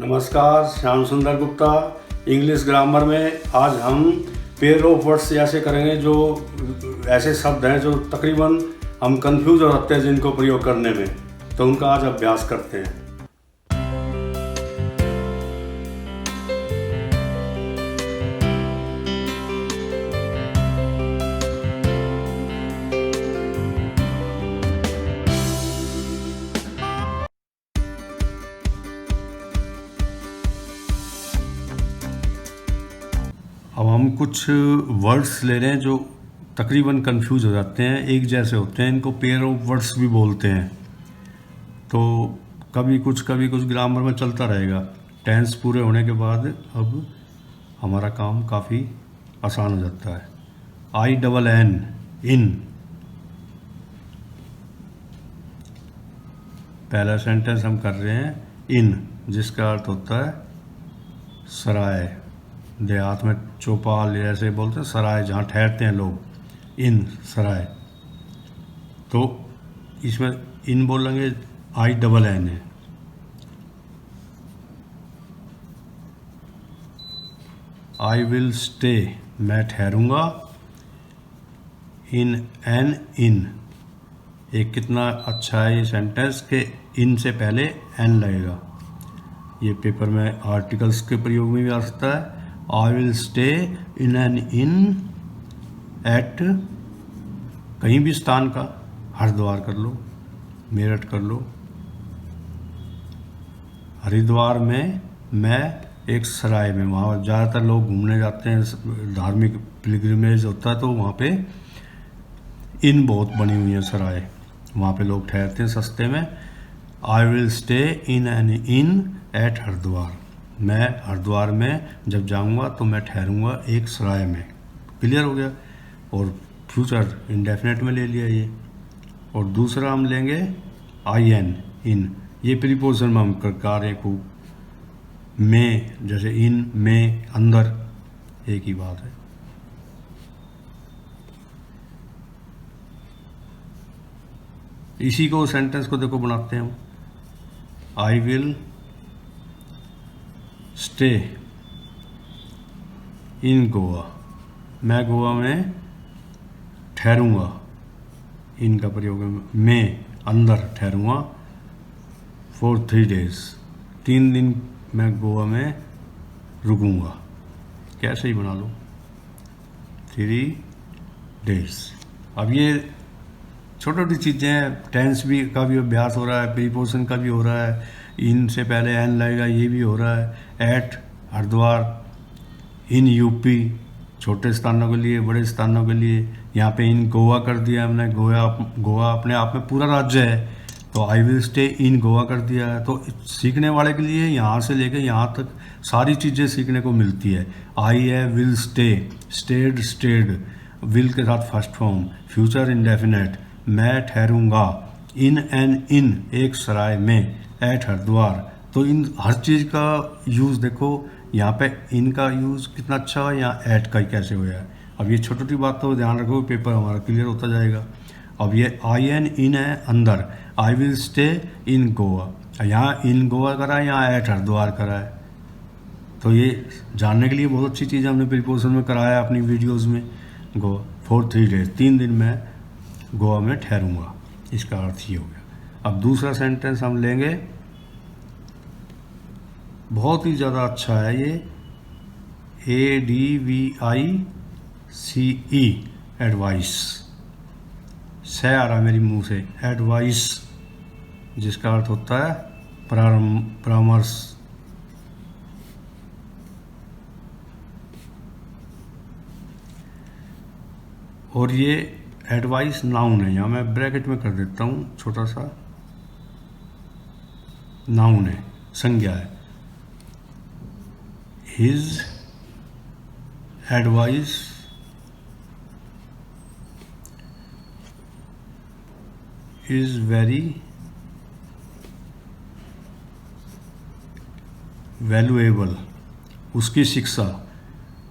नमस्कार, श्याम सुंदर Gupta English grammar में। आज हम पेयर ऑफ वर्ड्स ऐसे करेंगे जो ऐसे शब्द हैं जो तकरीबन हम कंफ्यूज हो जाते हैं जिनको प्रयोग करने में, तो उनका आज अभ्यास करते हैं। अब हम कुछ वर्ड्स ले रहे हैं जो तकरीबन कंफ्यूज हो जाते हैं, एक जैसे होते हैं, इनको पेयर ऑफ वर्ड्स भी बोलते हैं। तो कभी कुछ ग्रामर में चलता रहेगा। टेंस पूरे होने के बाद अब हमारा काम काफ़ी आसान हो जाता है। INN इन, पहला सेंटेंस हम कर रहे हैं इन, जिसका अर्थ होता है सराय। देहात में चौपाल ऐसे बोलते हैं, सराय जहाँ ठहरते हैं लोग, इन सराय। तो इसमें इन बोलेंगे INN है। आई विल स्टे, मैं ठहरूंगा। इन एन इन, एक कितना अच्छा है ये सेंटेंस के इन से पहले एन लगेगा। ये पेपर में आर्टिकल्स के प्रयोग में भी आ सकता है। I will stay in an inn at, कहीं भी स्थान का, हरिद्वार कर लो, मेरठ कर लो। हरिद्वार में मैं एक सराय में, वहाँ ज़्यादातर लोग घूमने जाते हैं, धार्मिक पिलग्रिमेज होता है, तो वहाँ पे इन बहुत बनी हुई है सराय, वहाँ पे लोग ठहरते हैं सस्ते में। I will stay in an inn at Haridwar, मैं हरिद्वार में जब जाऊंगा तो मैं ठहरूंगा एक सराय में। क्लियर हो गया। और फ्यूचर इंडेफिनेट में ले लिया ये। और दूसरा हम लेंगे IN इन, ये प्रीपोजिशन में हम कर रहे हैं खूब। में, जैसे इन में, अंदर, एक ही बात है। इसी को सेंटेंस को देखो बनाते हैं हम। आई विल स्टे इन गोवा, मैं गोवा में ठहरूंगा। इन का प्रयोग है में, अंदर ठहरूंगा। फॉर 3 days, 3 दिन मैं गोवा में रुकूंगा। कैसे ही बना लो, 3 days। अब ये छोटी छोटी चीज़ें हैं। टेंस भी का भी अभ्यास हो रहा है, प्रीपोजिशन का भी हो रहा है। इन से पहले एन लगेगा, ये भी हो रहा है। एट हरिद्वार, इन UP, छोटे स्थानों के लिए, बड़े स्थानों के लिए। यहाँ पे इन गोवा कर दिया हमने। गोवा अपने आप में पूरा राज्य है, तो आई विल स्टे इन गोवा कर दिया है। तो सीखने वाले के लिए यहाँ से लेके यहाँ तक सारी चीज़ें सीखने को मिलती है। आई है will stay, stayed stayed, will के साथ फर्स्ट फॉर्म, फ्यूचर इंडेफिनेट, मैं ठहरूंगा। इन एन इन, एक सराय में, एट हरिद्वार। तो इन हर चीज़ का यूज़ देखो, यहाँ पे इन का यूज़ कितना अच्छा है, यहाँ एट का ही कैसे हुआ है। अब ये छोटी छोटी बात तो ध्यान रखो, पेपर हमारा क्लियर होता जाएगा। अब ये IN इन है अंदर, आई विल स्टे इन गोवा, यहाँ इन गोवा करा है, यहाँ एट हरिद्वार करा है। तो ये जानने के लिए बहुत अच्छी चीज़ हमने प्रीपोजिशन में कराया है अपनी वीडियोज़ में। गोवा फॉर 3 days, 3 दिन मैं गोवा में ठहरूंगा, इसका अर्थ ये हो गया। अब दूसरा सेंटेंस हम लेंगे, बहुत ही ज़्यादा अच्छा है ये, ADVICE, एडवाइस। से आ रहा मेरी मुंह से, एडवाइस, जिसका अर्थ होता है परामर्श। और ये एडवाइस नाउन है, यहाँ मैं ब्रैकेट में कर देता हूँ, छोटा सा नाउन है, संज्ञा है। His advice is very valuable, उसकी शिक्षा।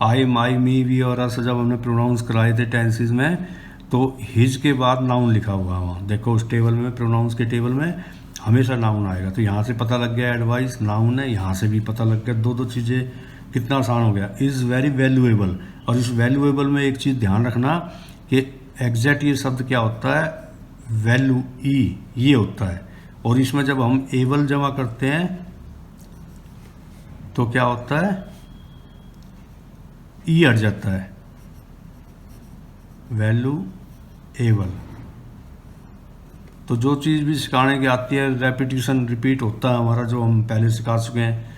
आई, माई, मी, वी और अस जब हमने प्रोनाउंस कराए थे टेंसेस में, तो हिज के बाद नाउन लिखा हुआ है वहाँ। देखो उस टेबल में, प्रोनाउंस के टेबल में हमेशा नाउन आएगा। तो यहाँ से पता लग गया एडवाइस नाउन है, यहाँ से भी पता लग गया, दो चीज़ें, कितना आसान हो गया। इज़ वेरी वैल्यूएबल, और इस वैल्यूएबल में एक चीज़ ध्यान रखना कि एग्जैक्ट ये शब्द क्या होता है, वैल्यू ई ये होता है, और इसमें जब हम एबल जमा करते हैं तो क्या होता है, ई हट जाता है, वैल्यू एबल। तो जो चीज़ भी सिखाने की आती है, रेपिटेशन रिपीट होता है हमारा, जो हम पहले सिखा चुके हैं,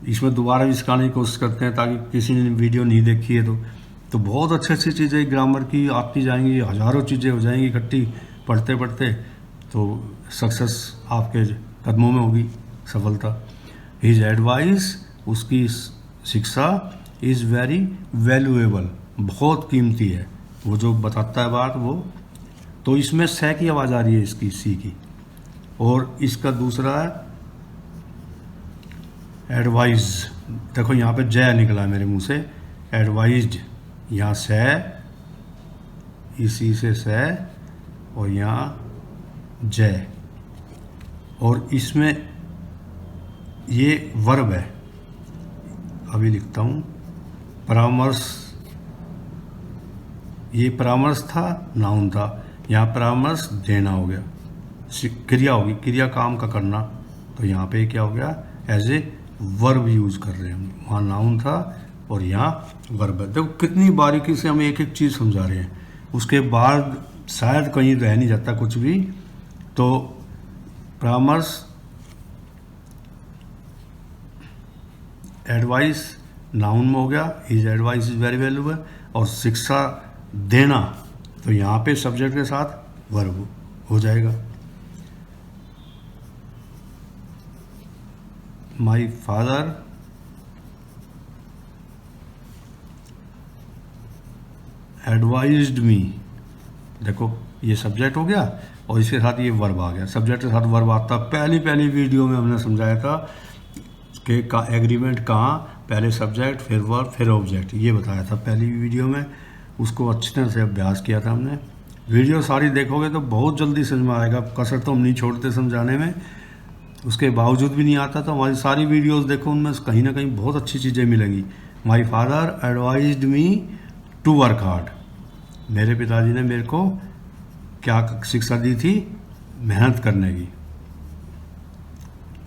इसमें दोबारा भी सिखाने की कोशिश करते हैं ताकि किसी ने वीडियो नहीं देखी है तो बहुत अच्छी अच्छी चीज़ें ग्रामर की आती जाएंगी, हज़ारों चीज़ें हो जाएंगी इकट्ठी पढ़ते पढ़ते, तो सक्सेस आपके कदमों में होगी, सफलता। हिज एडवाइस, उसकी शिक्षा, इज़ वेरी वैल्यूएबल, बहुत कीमती है, वो जो बताता है बात वो। तो इसमें से की आवाज़ आ रही है इसकी, सी की। और इसका दूसरा है एडवाइज, देखो यहाँ पे जय निकला है मेरे मुंह से, एडवाइज्ड, यहाँ से, इसी से से, और यहाँ जय, और इसमें ये वर्ब है, अभी लिखता हूँ, परामर्श, ये परामर्श था, नाउन था, यहाँ परामर्श देना हो गया, क्रिया होगी, क्रिया काम का करना, तो यहाँ पे क्या हो गया, एज ए वर्ब यूज कर रहे हैं हम, वहाँ नाउन था और यहाँ वर्ब है। देखो कितनी बारीकी से हम एक एक चीज़ समझा रहे हैं, उसके बाद शायद कहीं रह नहीं जाता कुछ भी। तो परामर्श, एडवाइस नाउन में हो गया, his advice is very valuable, और शिक्षा देना, तो यहाँ पे सब्जेक्ट के साथ वर्ब हो जाएगा। माई फादर एडवाइज्ड मी, देखो ये सब्जेक्ट हो गया और इसके साथ ये वर्ब आ गया, सब्जेक्ट के साथ वर्ब आता। पहली वीडियो में हमने समझाया था कि का एग्रीमेंट कहाँ, पहले सब्जेक्ट फिर वर्ब फिर ऑब्जेक्ट, ये बताया था पहली वीडियो में, उसको अच्छी तरह से अभ्यास किया था हमने। वीडियो सारी देखोगे तो बहुत जल्दी समझ में आएगा, कसर तो हम नहीं छोड़ते समझाने में, उसके बावजूद भी नहीं आता तो हमारी सारी वीडियोस देखो, उनमें कहीं ना कहीं बहुत अच्छी चीज़ें मिलेंगी। My father advised me to work hard, मेरे पिताजी ने मेरे को क्या शिक्षा दी थी, मेहनत करने की।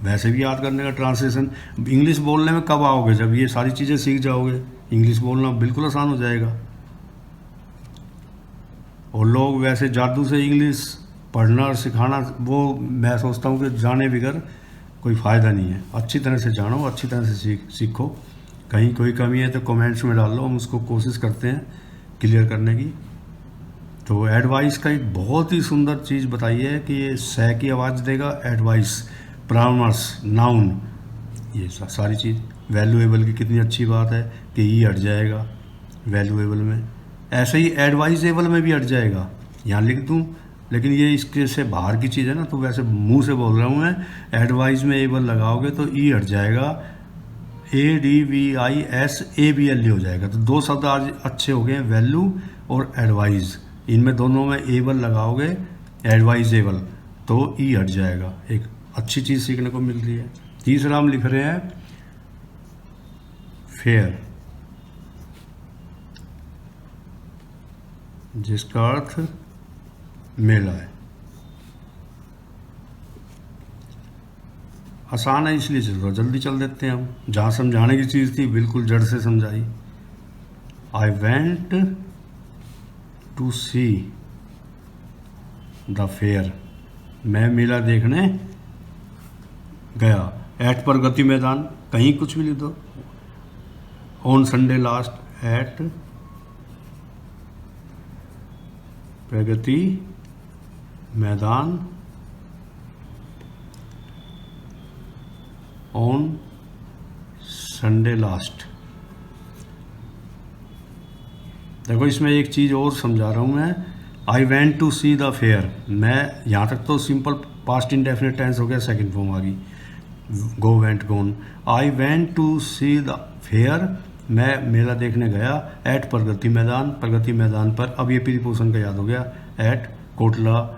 वैसे भी याद करने का ट्रांसलेशन, इंग्लिश बोलने में कब आओगे, जब ये सारी चीज़ें सीख जाओगे, इंग्लिश बोलना बिल्कुल आसान हो जाएगा। और लोग वैसे जादू से इंग्लिश पढ़ना और सिखाना, वो मैं सोचता हूँ कि जाने बगैर कोई फ़ायदा नहीं है। अच्छी तरह से जानो, अच्छी तरह से सीखो, कहीं कोई कमी है तो कमेंट्स में डाल लो, हम उसको कोशिश करते हैं क्लियर करने की। तो एडवाइस का एक बहुत ही सुंदर चीज़ बताई है कि ये से की आवाज़ देगा, एडवाइस, परामर्श, नाउन, ये सारी चीज़। वैल्यूएबल की कितनी अच्छी बात है कि ये हट जाएगा वैल्यूएबल में, ऐसे ही एडवाइजेबल में भी हट जाएगा, यहाँ लिख दूँ, लेकिन ये इसके से बाहर की चीज़ है ना, तो वैसे मुंह से बोल रहा हूँ मैं। एडवाइस में एबल लगाओगे तो ई हट जाएगा, ADVISABLE हो जाएगा। तो दो शब्द आज अच्छे हो गए, वैल्यू और एडवाइस, इनमें दोनों में एबल लगाओगे, एडवाइजेबल, तो ई हट जाएगा। एक अच्छी चीज़ सीखने को मिल रही है। तीसरा हम लिख रहे हैं फेयर, जिसका अर्थ मेला है। आसान है इसलिए चल रहा, जल्दी चल देते हैं हम। जहाँ समझाने की चीज़ थी बिल्कुल जड़ से समझाई। I went to see the fair, मैं मेला देखने गया। एट प्रगति मैदान, कहीं कुछ भी लिख दो। On Sunday last, eight Pragati मैदान, ऑन संडे लास्ट। देखो इसमें एक चीज़ और समझा रहा हूँ मैं। I went to see the fair, मैं यहाँ तक तो सिंपल पास्ट इंडेफिनिट टेंस हो गया, सेकंड फॉर्म आ गई, go went gone. I went to see the fair, मैं मेला देखने गया। एट प्रगति मैदान, प्रगति मैदान पर, अब ये प्रीपोजिशन का याद हो गया। एट कोटला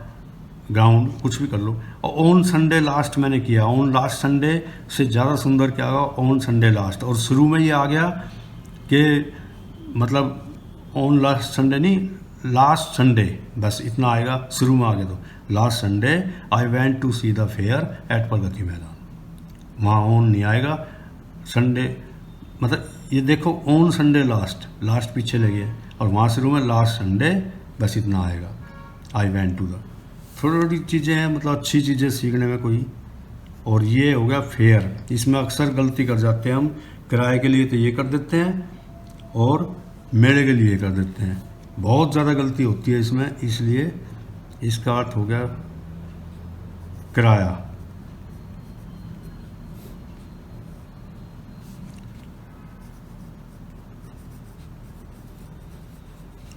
ग्राउंड, कुछ भी कर लो। और ऑन संडे लास्ट मैंने किया, ऑन लास्ट संडे से ज़्यादा सुंदर क्या होगा, ऑन संडे लास्ट। और शुरू में ये आ गया कि मतलब ऑन लास्ट संडे नहीं, लास्ट संडे, बस इतना आएगा, शुरू में आ गया। तो last Sunday I went to see the fair at Pragati Maidan, वहाँ ऑन नहीं आएगा, संडे मतलब ये देखो ऑन संडे लास्ट, लास्ट पीछे लगे और वहाँ शुरू में लास्ट संडे, बस इतना आएगा। आई वेंट टू द, थोड़ी थोड़ी चीज़ें हैं, मतलब अच्छी चीज़ें सीखने में कोई। और ये हो गया फेयर, इसमें अक्सर गलती कर जाते हैं हम, किराए के लिए तो ये कर देते हैं और मेले के लिए कर देते हैं, बहुत ज़्यादा गलती होती है इसमें, इसलिए इसका अर्थ हो गया किराया।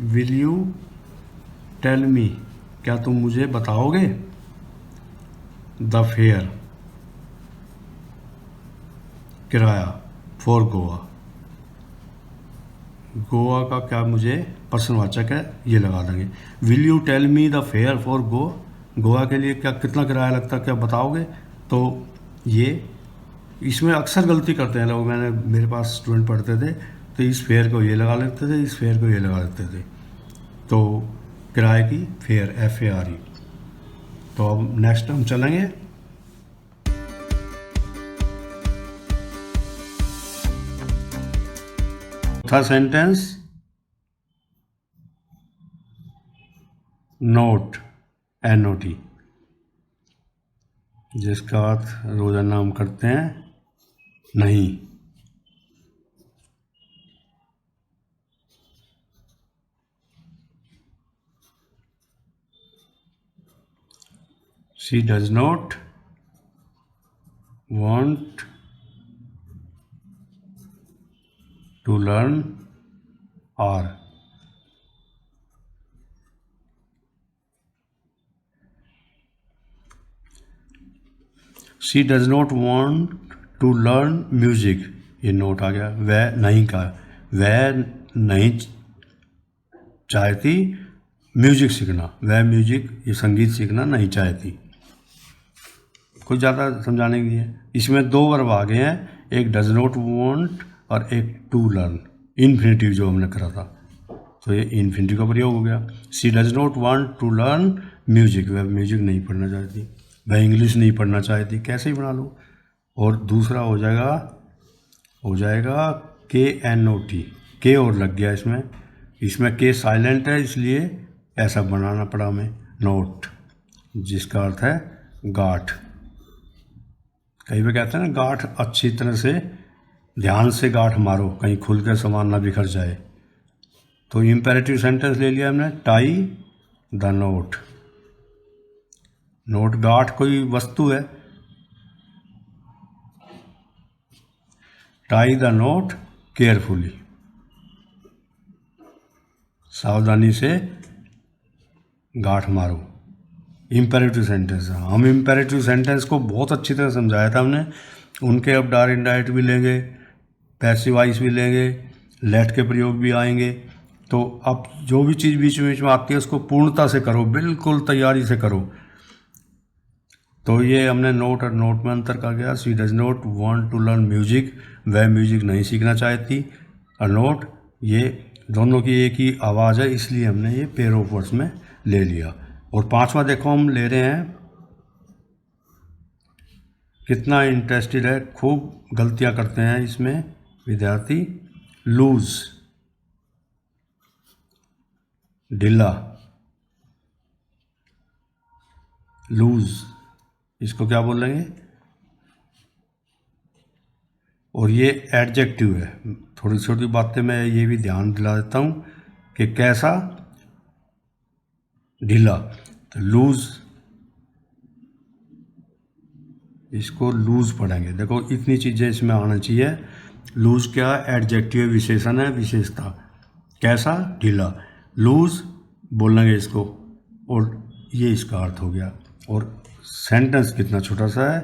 विल यू टेल मी, क्या तुम मुझे बताओगे, द फेयर, किराया, फॉर गोवा, गोवा का क्या मुझे प्रश्नवाचक है ये लगा देंगे। Will you tell me the fare for Goa के लिए क्या कितना किराया लगता है, क्या बताओगे। तो ये इसमें अक्सर गलती करते हैं लोग, मैंने मेरे पास स्टूडेंट पढ़ते थे तो इस फेयर को ये लगा लेते थे, इस फेयर को ये लगा लेते थे, तो किराए की फेयर, FARE। तो अब नेक्स्ट हम चलेंगे चौथा सेंटेंस, नोट, NOT, जिसका अर्थ रोजाना हम करते हैं नहीं। She does not want to learn or, she does not want to learn music, ये नोट आ गया। वह नहीं का, वह नहीं चाहती म्यूजिक सीखना, वह म्यूजिक ये संगीत सीखना नहीं चाहती। कुछ ज़्यादा समझाने के लिए इसमें दो वर्ब आ गए हैं, एक डज नॉट वांट और एक टू लर्न, इन्फिनिटिव जो हमने करा था, तो ये इन्फिनिटिव का प्रयोग हो गया। She does not want to learn music, वह म्यूजिक नहीं पढ़ना चाहती, वह इंग्लिश नहीं पढ़ना चाहती, कैसे ही बना लो। और दूसरा हो जाएगा KNOT, के और लग गया इसमें के साइलेंट है इसलिए ऐसा बनाना पड़ा हमें, नोट, जिसका अर्थ है गांठ। कई बार कहते हैं ना, गांठ अच्छी तरह से ध्यान से गांठ मारो, कहीं खुल के सामान ना बिखर जाए। तो इम्पेरेटिव सेंटेंस ले लिया हमने, टाई द नोट, नोट गांठ कोई वस्तु है, टाई द नोट केयरफुली, सावधानी से गांठ मारो। इम्पेरेटिव सेंटेंस, हम इम्पेरेटिव सेंटेंस को बहुत अच्छी तरह समझाया था हमने, उनके अब डायरेक्ट इनडायरेक्ट भी लेंगे, पैसिव वॉइस भी लेंगे, लेट के प्रयोग भी आएंगे। तो अब जो भी चीज़ बीच में आती है उसको पूर्णता से करो, बिल्कुल तैयारी से करो। तो ये हमने नोट और नोट में अंतर कर गया। She does not want to learn music, वह म्यूजिक नहीं सीखना चाहती, और नोट, ये दोनों की एक ही आवाज़ है इसलिए हमने ये पेयर ऑफ वर्ड्स में ले लिया। और पांचवा देखो हम ले रहे हैं, कितना इंटरेस्टेड है, खूब गलतियां करते हैं इसमें विद्यार्थी। लूज, ढीला, लूज, इसको क्या बोलेंगे। और ये एडजेक्टिव है, थोड़ी छोटी बातें मैं ये भी ध्यान दिला देता हूँ कि कैसा, ढीला, तो लूज, इसको लूज पढ़ेंगे। देखो इतनी चीज़ें इसमें आना चाहिए। लूज क्या, एडजेक्टिव विशेषण है, विशेषता, कैसा, ढीला, लूज बोलेंगे इसको, और ये इसका अर्थ हो गया। और सेंटेंस कितना छोटा सा है,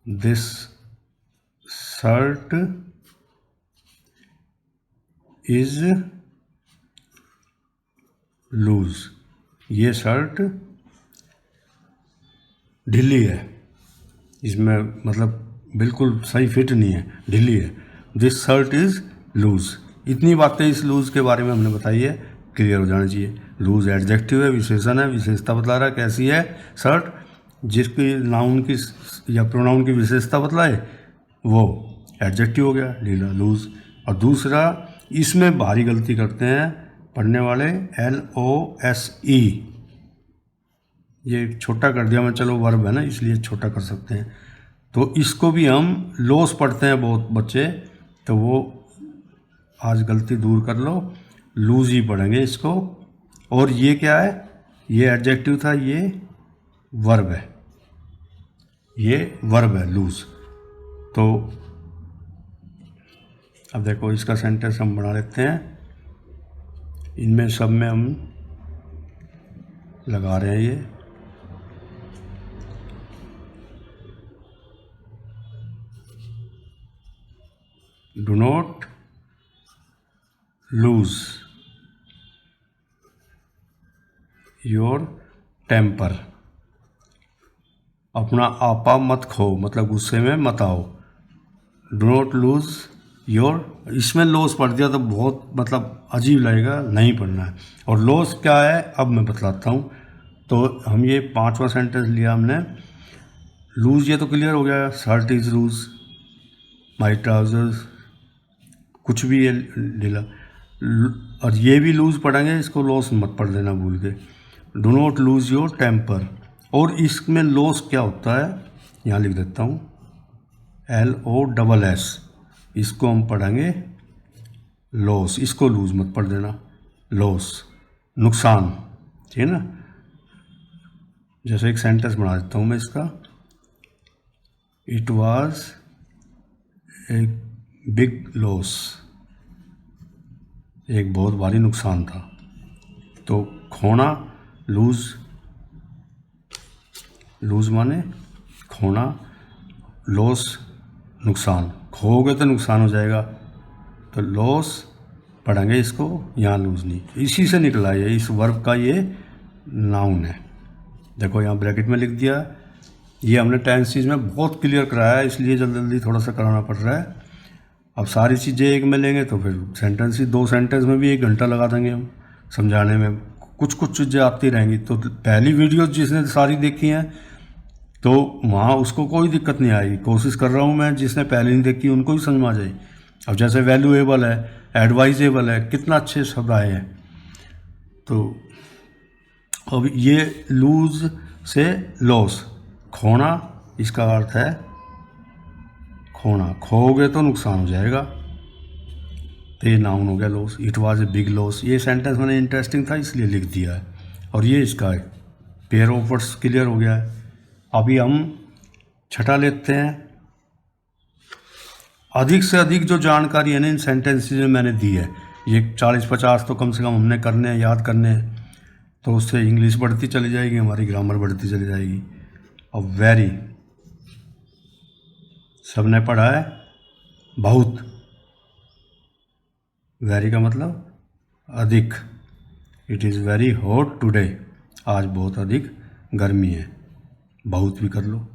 दिस शर्ट इज लूज, ये शर्ट ढीली है, इसमें मतलब बिल्कुल सही फिट नहीं है, ढीली है। This shirt is loose. इतनी बातें इस लूज के बारे में हमने बताई है, क्लियर हो जाना चाहिए। लूज एडजेक्टिव है, विशेषण है, विशेषता बतला रहा है कैसी है शर्ट, जिसकी नाउन की या प्रोनाउन की विशेषता बतलाए वो एडजेक्टिव हो गया, ढीला लूज। और दूसरा, इसमें भारी गलती करते हैं पढ़ने वाले, LOSE, ये छोटा कर दिया मैं, चलो वर्ब है ना इसलिए छोटा कर सकते हैं। तो इसको भी हम लॉस पढ़ते हैं बहुत बच्चे, तो वो आज गलती दूर कर लो, लूज ही पढ़ेंगे इसको। और ये क्या है, ये एडजेक्टिव था, ये वर्ब है, ये वर्ब है लूज। तो अब देखो इसका सेंटेंस हम बना लेते हैं, इनमें सब में हम लगा रहे हैं ये। Do not lose your temper, अपना आपा मत खो, मतलब गुस्से में मत आओ। डू नॉट लूज योर, इसमें लॉस पढ़ दिया तो बहुत मतलब अजीब लगेगा, नहीं पढ़ना है। और लॉस क्या है अब मैं बतलाता हूँ। तो हम ये 5वां सेंटेंस लिया हमने, लूज ये तो क्लियर हो गया, shirt is loose, my trousers, कुछ भी ये ढीला। और ये भी लूज पढ़ेंगे, इसको लॉस मत पढ़ देना भूल के। Do not lose your temper. और इसमें लॉस क्या होता है, यहाँ लिख देता हूँ, LOSS, इसको हम पढ़ेंगे लॉस, इसको लूज मत पढ़ देना, लॉस नुकसान, ठीक है ना। जैसे एक सेंटेंस बना देता हूँ मैं इसका, it was a big loss, एक बहुत भारी नुकसान था। तो खोना, लूज, लूज माने खोना, लॉस नुकसान, खोओगे तो नुकसान हो जाएगा, तो लॉस पढ़ेंगे इसको, यहाँ लूज नहीं। इसी से निकला ये, इस वर्ब का ये नाउन है। देखो यहाँ ब्रैकेट में लिख दिया, ये हमने टेंसेस में बहुत क्लियर कराया है, इसलिए जल्दी जल्दी थोड़ा सा कराना पड़ रहा है। अब सारी चीज़ें एक में लेंगे तो फिर सेंटेंस ही 2 सेंटेंस में भी 1 घंटा लगा देंगे हम समझाने में, कुछ कुछ चीज़ें आती रहेंगी। तो पहली वीडियो जिसने सारी देखी हैं तो वहाँ उसको कोई दिक्कत नहीं आएगी, कोशिश कर रहा हूँ मैं जिसने पहले नहीं देखी उनको भी समझ में आ जाए। अब जैसे वैल्यूएबल है, एडवाइजेबल है, कितना अच्छे शब्द आए हैं। तो अब ये लूज से लॉस, खोना, इसका अर्थ है खोना, खोओगे तो नुकसान हो जाएगा, तो ये नाउन हो गया loss. It was a big loss, ये सेंटेंस मैंने इंटरेस्टिंग था इसलिए लिख दिया है। और ये इसका है, पेयर ऑफ वर्ड्स क्लियर हो गया है। अभी हम छठा लेते हैं। अधिक से अधिक जो जानकारी है ना इन सेंटेंसेस में मैंने दी है, ये 40-50 तो कम से कम हमने करने हैं, याद करने हैं, तो उससे इंग्लिश बढ़ती चली जाएगी, हमारी ग्रामर बढ़ती चली जाएगी। और वेरी, सबने पढ़ा है, बहुत, वेरी का मतलब अधिक। It is very hot today, आज बहुत अधिक गर्मी है, बहुत भी कर लो।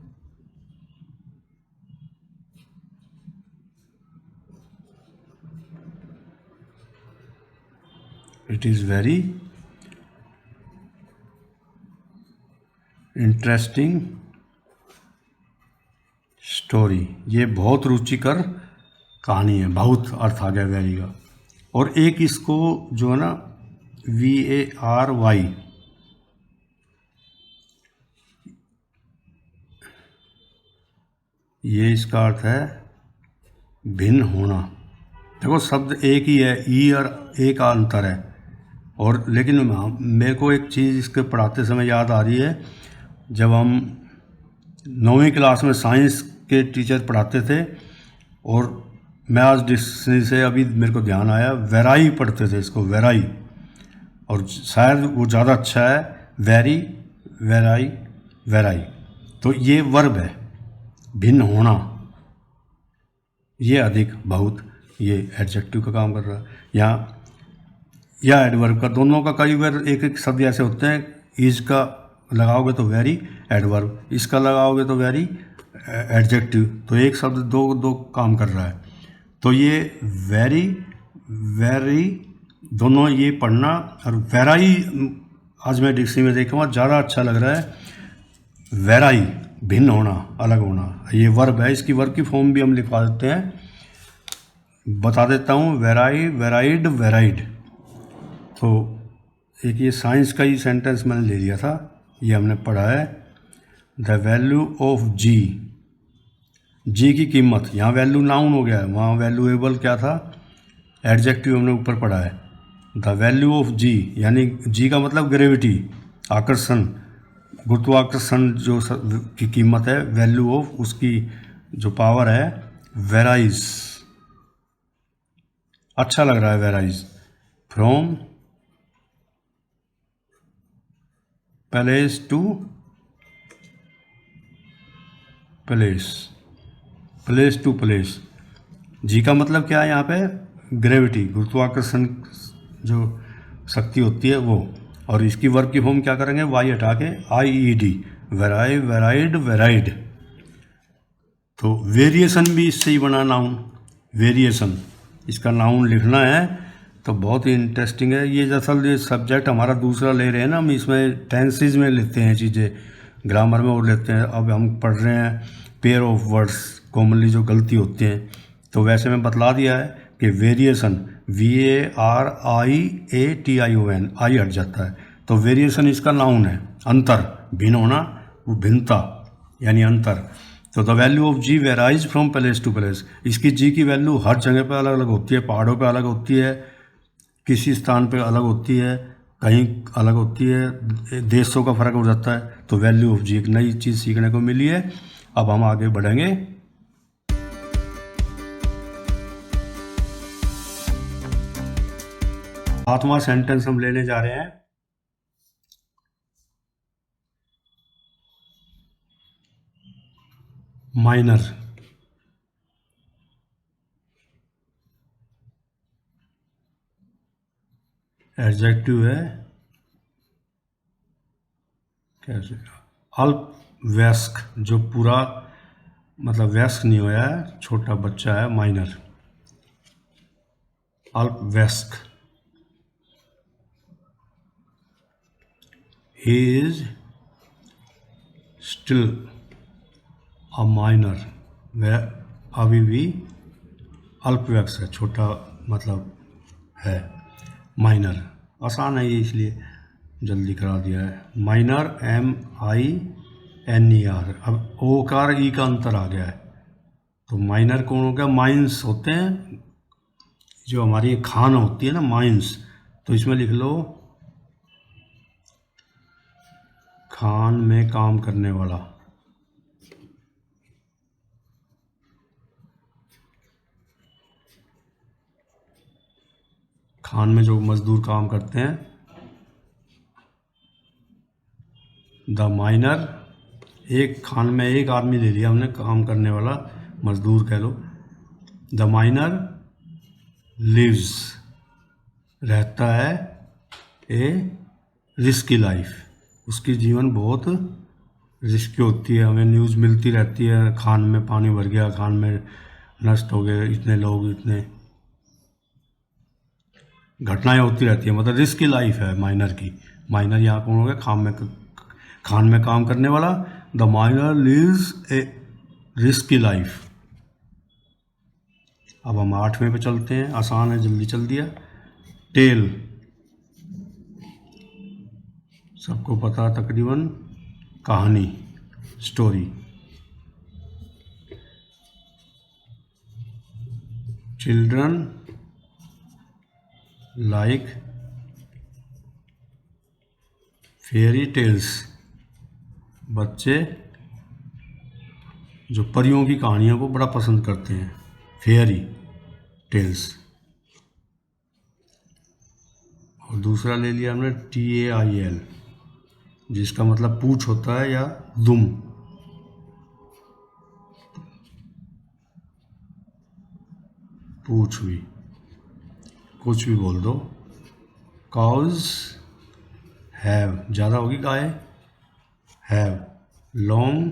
It is very interesting story, ये बहुत रुचिकर कहानी है, बहुत अर्थ आ गया वेरी का। और एक इसको जो है ना VARY, ये इसका अर्थ है भिन्न होना। देखो शब्द एक ही है, ई और ए का अंतर है। और लेकिन मेरे को एक चीज़ इसके पढ़ाते समय याद आ रही है, जब हम 9वीं क्लास में साइंस के टीचर पढ़ाते थे, और मैं आज डिक्शनरी से अभी मेरे को ध्यान आया, वेराई पढ़ते थे इसको, वेराई, और शायद वो ज़्यादा अच्छा है, वेरी, वेराई, वेराई। तो ये वर्ब है, भिन्न होना, ये अधिक, बहुत, ये एडजेक्टिव का काम कर रहा है। यहाँ या एडवर्ब का, दोनों का कई बार एक एक शब्द ऐसे होते हैं, इज का लगाओगे तो वेरी एडवर्ब, इसका लगाओगे तो वेरी एडजेक्टिव। तो एक शब्द दो दो काम कर रहा है। तो ये वेरी वेरी दोनों ये पढ़ना, और वेराई आज मैं डिक्शनरी में देखूँगा ज़्यादा अच्छा लग रहा है। वेराई भिन्न होना, अलग होना, ये वर्ब है, इसकी वर्ब की फॉर्म भी हम लिखवा देते हैं, बता देता हूँ। वेराई, वेराइड, वेराइड। तो एक ये साइंस का ही सेंटेंस मैंने ले लिया था, ये हमने पढ़ा है। द वैल्यू ऑफ जी, जी की कीमत, यहाँ वैल्यू नाउन हो गया है, वहाँ वैल्यूएबल क्या था, एडजेक्टिव हमने ऊपर पढ़ा है। द वैल्यू ऑफ जी यानी जी का मतलब ग्रेविटी, आकर्षण, गुरुत्वाकर्षण जो की कीमत है, वैल्यू ऑफ उसकी जो पावर है, वेराइज, अच्छा लग रहा है varies, from place to place, place to place. जी का मतलब क्या है यहाँ पे, ग्रेविटी, गुरुत्वाकर्षण जो शक्ति होती है वो, और इसकी वर्ब की फॉर्म क्या करेंगे, वाई हटा के IED, वेराई, वेराइड, वेराइड। तो वेरिएशन भी इससे ही बना नाउन, वेरिएशन, इसका नाउन लिखना है तो बहुत ही इंटरेस्टिंग है। ये दरअसल ये सब्जेक्ट हमारा दूसरा ले रहे हैं ना, हम इसमें टेंसेज में लेते हैं चीज़ें, ग्रामर में और लेते हैं। अब हम पढ़ रहे हैं पेयर ऑफ वर्ड्स, कॉमनली जो गलती होती हैं। तो वैसे में बतला दिया है कि वेरिएशन, VARIATION, आई हट जाता है, तो वेरिएशन इसका नाउन है। अंतर, भिन्न होना, वो भिन्नता यानी अंतर। तो the value of ji varies from place to place, इसकी जी की वैल्यू हर जगह पर अलग अलग होती है, पहाड़ों पे अलग होती है, किसी स्थान पे अलग होती है, कहीं अलग होती है, देशों का फर्क हो जाता है। तो वैल्यू ऑफ जी, एक नई चीज़ सीखने को मिली है। अब हम आगे बढ़ेंगे। सातवां सेंटेंस हम लेने जा रहे हैं। माइनर, एडजेक्टिव है, कैसे, अल्प वयस्क, जो पूरा मतलब वयस्क नहीं हुआ है, छोटा बच्चा है, माइनर, अल्प वयस्क। He is still a minor, वह अभी भी अल्पवयस्क है, छोटा मतलब है, माइनर। आसान है ये, इसलिए जल्दी करा दिया है। Minor, MINER। अब ओ कार ई का अंतर आ गया है, तो माइनर कौन हो गया, माइंस होते हैं, जो हमारी खान होती है ना, माइंस। तो इसमें लिख लो खान में काम करने वाला, खान में जो मजदूर काम करते हैं। द माइनर, एक खान में एक आदमी ले लिया हमने, काम करने वाला, मजदूर कह लो। द माइनर लिव्स, रहता है, ए रिस्की लाइफ, उसकी जीवन बहुत रिस्की होती है। हमें न्यूज़ मिलती रहती है, खान में पानी भर गया, खान में नष्ट हो गए इतने लोग, इतने घटनाएं होती रहती है, मतलब रिस्की लाइफ है माइनर की। माइनर यहाँ कौन हो गया, खान में काम करने वाला। The miner lives a risky life. अब हम 8वें पे चलते हैं, आसान है, जल्दी चल दिया। टेल, सबको पता तकरीबन, कहानी, story. Children like fairy tales, बच्चे जो परियों की कहानियों को बड़ा पसंद करते हैं, फेयरी टेल्स। और दूसरा ले लिया हमने TAIL, जिसका मतलब पूछ होता है या दुम, पूछ भी, कुछ भी बोल दो। काउज हैव, ज़्यादा होगी गाय, हैव लॉन्ग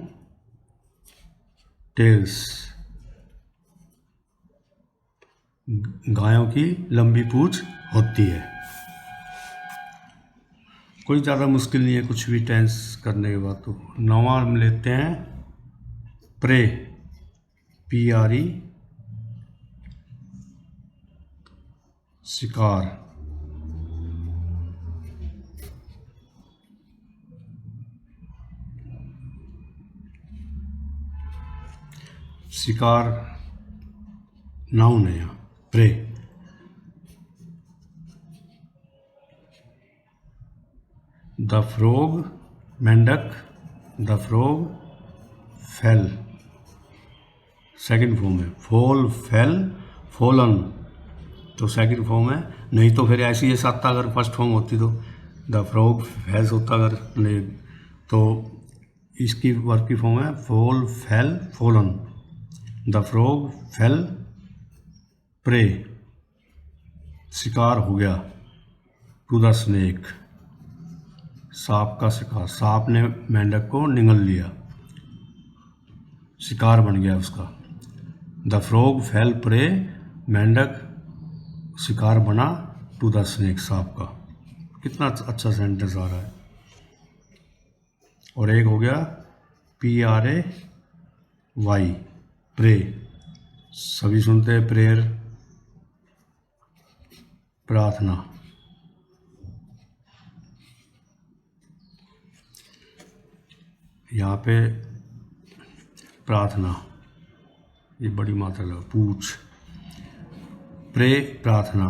टेल्स, गायों की लंबी पूंछ होती है। कोई ज़्यादा मुश्किल नहीं है कुछ भी टेंस करने के बाद। तो नौवां हम लेते हैं प्रे, PRE, शिकार। शिकार नाउन है यहाँ, प्रे। द फ्रॉग, मेंढक, the frog fail, second form है। फॉल, फेल, फॉलन, तो सेकंड फॉर्म है। नहीं तो फिर ऐसी ये सत्ता अगर फर्स्ट फॉर्म होती तो द फ्रॉग फेल्स होता, अगर नहीं तो इसकी वर्ब की फॉर्म है fall, fell, fallen. The frog fell prey, शिकार हो गया, टू द स्नेक, सांप का शिकार। सांप ने मेंढक को निगल लिया, शिकार बन गया उसका। द फ्रॉग फेल प्रे, मेंढक शिकार बना, टू द स्नेक, सांप का। कितना अच्छा सेंटेंस आ रहा है। और एक हो गया PRAY, प्रे। सभी सुनते हैं प्रेयर, प्रार्थना। यहाँ पे प्रार्थना, ये बड़ी मात्रा लगा, पूछ। प्रे, प्रार्थना।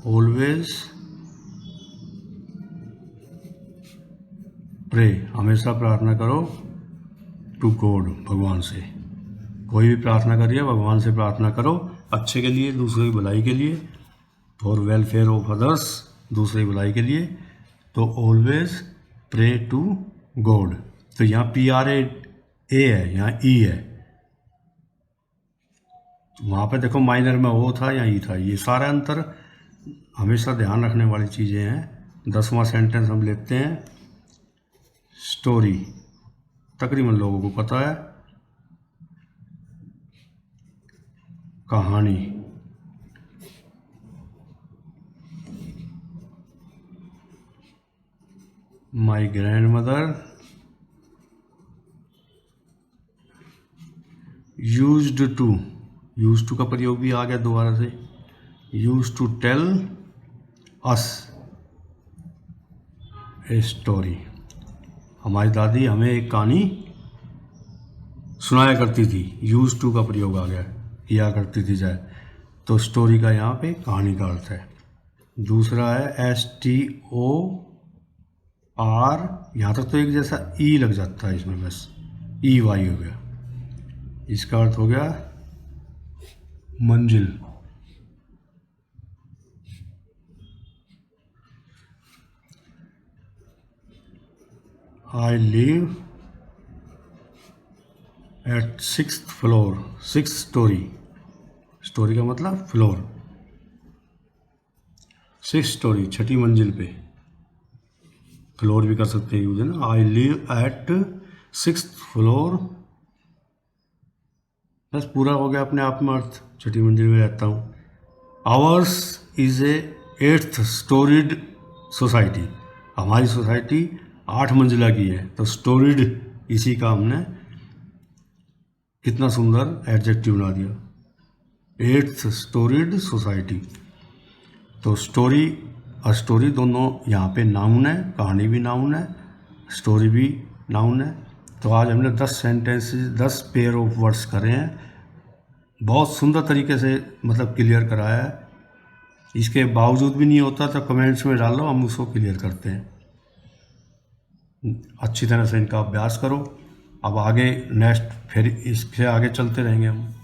ऑलवेज प्रे, हमेशा प्रार्थना करो, टू गॉड, भगवान से। कोई भी प्रार्थना करिए, भगवान से प्रार्थना करो, अच्छे के लिए, दूसरे की भलाई के लिए, फॉर वेलफेयर ऑफ अदर्स, दूसरे की भलाई के लिए। तो ऑलवेज प्रे टू गॉड। तो यहाँ PRAY है, यहाँ E है। वहाँ पे देखो माइनर में O था, यहाँ E था। ये सारा अंतर हमेशा ध्यान रखने वाली चीज़ें हैं। 10वां सेंटेंस हम लेते हैं स्टोरी, तकरीबन लोगों को पता है, कहानी। My grandmother used to का प्रयोग भी आ गया दोबारा से। Used to tell us a story, हमारी दादी हमें एक कहानी सुनाया करती थी। यूज्ड टू का प्रयोग आ गया, किया करती थी जाए, तो स्टोरी का यहाँ पे कहानी का अर्थ है। दूसरा है STOR, यहाँ तक तो एक जैसा E लग जाता है इसमें, बस EY हो गया। इसका अर्थ हो गया मंजिल। I live at 6th floor, 6th story, story का मतलब फ्लोर, 6th स्टोरी, छठी मंजिल पे। फ्लोर भी कर सकते हैं यूज, है ना। I live at 6th floor, बस पूरा हो गया अपने आप में अर्थ, छठी मंजिल में रहता हूँ। Hours is a 8th storeyed society, हमारी सोसाइटी 8 मंजिला की है, तो स्टोरीड इसी का हमने कितना सुंदर एडजेक्टिव बना दिया, 8th स्टोरीड सोसाइटी। तो स्टोरी और स्टोरी दोनों यहाँ पे नाउन है, कहानी भी नाउन है, स्टोरी भी नाउन है। तो आज हमने 10 सेंटेंसेस, 10 पेयर ऑफ वर्ड्स करे हैं, बहुत सुंदर तरीके से मतलब क्लियर कराया है। इसके बावजूद भी नहीं होता तो कमेंट्स में डालो, हम उसको क्लियर करते हैं। अच्छी तरह से इनका अभ्यास करो। अब आगे नेक्स्ट फिर इससे आगे चलते रहेंगे हम।